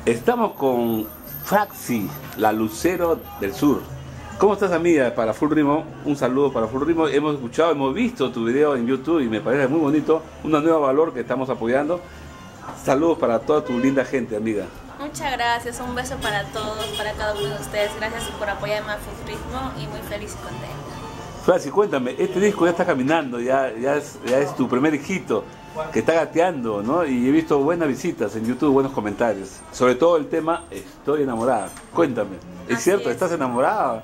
Estamos con Fraxi, la Lucero del Sur. ¿Cómo estás, amiga? Para Full Ritmo, un saludo para Full Ritmo. Hemos escuchado, hemos visto tu video en YouTube y me parece muy bonito. Una nueva valor que estamos apoyando. Saludos para toda tu linda gente, amiga. Muchas gracias, un beso para todos, para cada uno de ustedes. Gracias por apoyarme a Full Ritmo y muy feliz y contenta. Fraxi, cuéntame, este disco ya está caminando, ya es tu primer hijito que está gateando, ¿no? Y he visto buenas visitas en YouTube, buenos comentarios. Sobre todo el tema Estoy enamorada. Cuéntame, ¿es Así cierto? es. ¿Estás enamorada?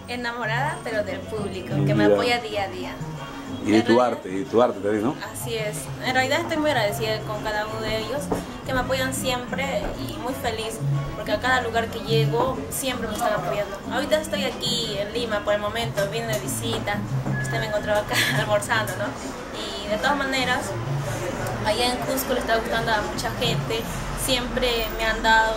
Enamorada, pero del público, que me apoya día a día. Y de tu arte también, ¿no? Así es. En realidad estoy muy agradecida con cada uno de ellos, que me apoyan siempre y muy feliz, porque a cada lugar que llego siempre me están apoyando. Ahorita estoy aquí en Lima por el momento, vine de visita, me encontraba acá almorzando, ¿no? Y de todas maneras, allá en Cusco le está gustando a mucha gente, siempre me han dado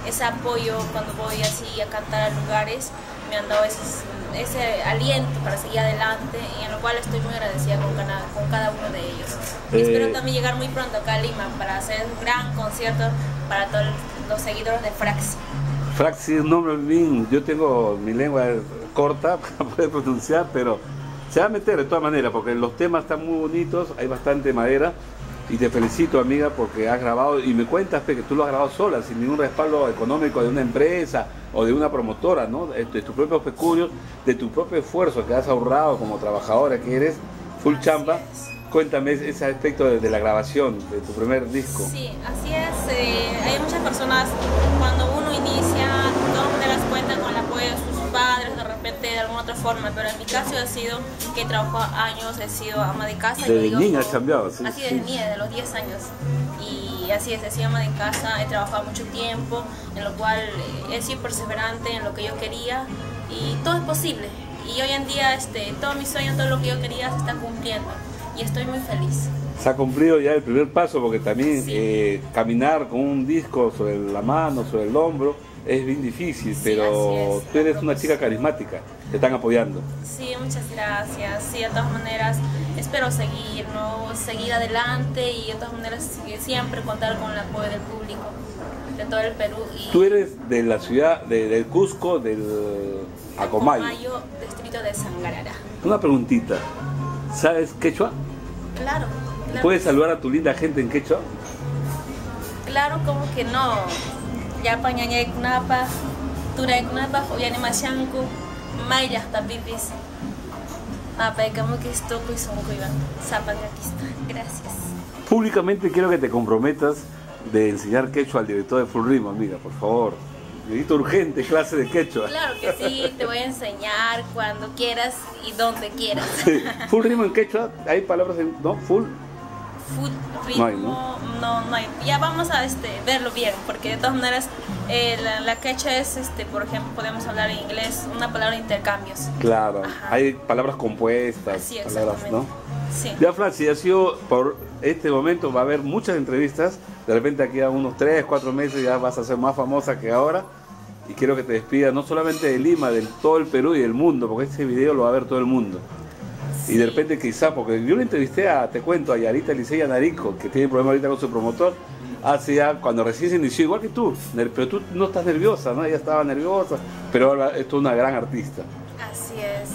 ese apoyo cuando voy así a cantar a lugares, me han dado ese aliento para seguir adelante, y en lo cual estoy muy agradecida con cada uno de ellos. Y espero también llegar muy pronto acá a Lima para hacer un gran concierto para todos los seguidores de Fraxi. Fraxi es un nombre bien, yo tengo mi lengua corta para poder pronunciar, pero se va a meter de todas maneras porque los temas están muy bonitos, hay bastante madera. Y te felicito, amiga, porque has grabado, y me cuentas que tú lo has grabado sola, sin ningún respaldo económico de una empresa o de una promotora, ¿no? De tus propios pecunios, de tu propio esfuerzo que has ahorrado como trabajadora que eres, full chamba. Cuéntame ese aspecto de la grabación de tu primer disco. Sí, así es. Hay muchas personas, cuando uno inicia, de todas maneras cuentan con el apoyo de sus padres, de repente de alguna otra forma, pero en mi caso ha sido que he trabajado años, he sido ama de casa. Desde niña has cambiado, sí. Así, desde niña, de los 10 años. Y así es, he sido ama de casa, he trabajado mucho tiempo, en lo cual he sido perseverante en lo que yo quería, y todo es posible. Y hoy en día todos mis sueños, todo lo que yo quería se está cumpliendo. Y estoy muy feliz. Se ha cumplido ya el primer paso, porque también sí. Caminar con un disco sobre la mano, sobre el hombro, es bien difícil, sí, pero tú eres una chica carismática, te están apoyando. Sí, muchas gracias. Sí, de todas maneras, espero seguir, ¿no? Seguir adelante, y de todas maneras siempre contar con el apoyo del público de todo el Perú. Y tú eres de la ciudad, del Cusco, del Acomayo. Acomayo, distrito de Sangarara. Una preguntita, ¿sabes quechua? Claro. ¿Puedes saludar a tu linda gente en quechua? Claro, como que no. Ya pañaña kunapa, tura kunapa, oyane machanku, maya tapipis. Apa, como que esto pues son cuivan. Zapangakista. Gracias. Públicamente quiero que te comprometas de enseñar quechua al director de Full Ritmo, amiga, por favor. Necesito urgente clase de quechua. Claro que sí, te voy a enseñar cuando quieras y donde quieras. Sí. Full Ritmo en quechua, hay palabras ¿no? Full. Full ritmo, no hay. Ya vamos a verlo bien, porque de todas maneras la quechua es, por ejemplo, podemos hablar en inglés, una palabra de intercambios. Claro, ajá. Hay palabras compuestas, así, palabras, ¿no? Sí. Ya, Fraxi, ha sido por este momento, va a haber muchas entrevistas, de repente aquí a unos 3, 4 meses ya vas a ser más famosa que ahora, y quiero que te despidas no solamente de Lima, de todo el Perú y del mundo, porque este video lo va a ver todo el mundo. Sí. Y de repente quizá, porque yo le entrevisté te cuento, a Yarita Licea Narico, que tiene problema ahorita con su promotor, hace ya, cuando recién se inició, igual que tú, pero tú no estás nerviosa, ¿no? Ella estaba nerviosa, pero ahora es una gran artista. Así es.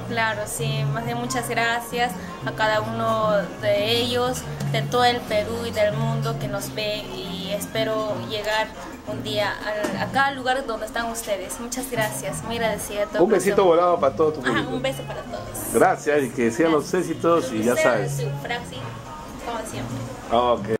Claro, sí, más bien muchas gracias a cada uno de ellos, de todo el Perú y del mundo que nos ve, y espero llegar un día a cada lugar donde están ustedes. Muchas gracias, muy agradecida. Un besito volado para todo tu público. Un beso para todos. Gracias, y que sean los éxitos, y ya sabes. Fraxi, como siempre. Ok.